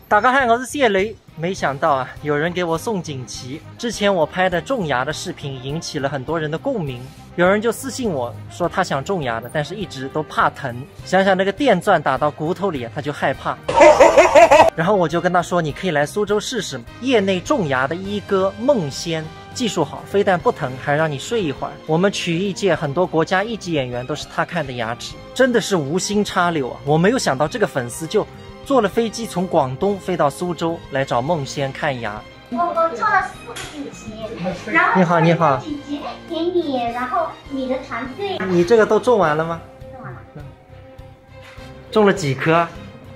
大家好，我是谢雷。没想到啊，有人给我送锦旗。之前我拍的种牙的视频引起了很多人的共鸣，有人就私信我说他想种牙的，但是一直都怕疼。想想那个电钻打到骨头里，他就害怕。然后我就跟他说，你可以来苏州试试。业内种牙的一哥孟仙，技术好，非但不疼，还让你睡一会儿。我们曲艺界很多国家一级演员都是他看的牙齿，真的是无心插柳啊！我没有想到这个粉丝就坐了飞机从广东飞到苏州来找孟仙看牙。我做了4个锦旗，然后你好，你好，锦旗给你，然后你的团队。你这个都种完了吗？种完了。种了几颗啊？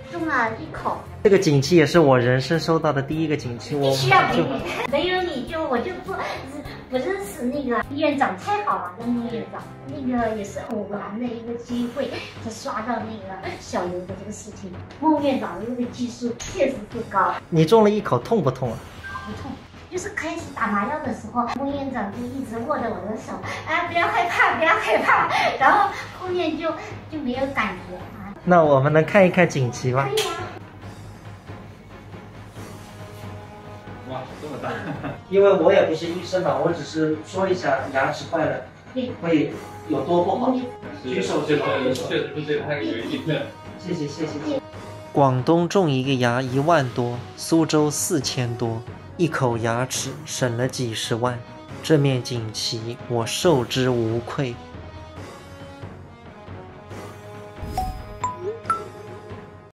种了1口。这个锦旗也是我人生收到的第一个锦旗，我必须要给你，没有你我就不认识那个院长，太好了，跟孟院长，那个也是偶然的一个机会，才刷到那个小刘的这个事情。孟院长的这个技术确实是高。你种了1口，痛不痛啊？不痛，就是开始打麻药的时候，孟院长就一直握着我的手，哎，不要害怕，不要害怕，然后后面就没有感觉啊。那我们能看一看锦旗吗？可以啊。哇，这么大！因为我也不是医生嘛，我只是说一下牙齿坏了会有多不好。举手就可以，确实是这个太有意思了。谢谢谢谢。广东种一个牙1万多，苏州4000多，1口牙齿省了几10万。这面锦旗我受之无愧。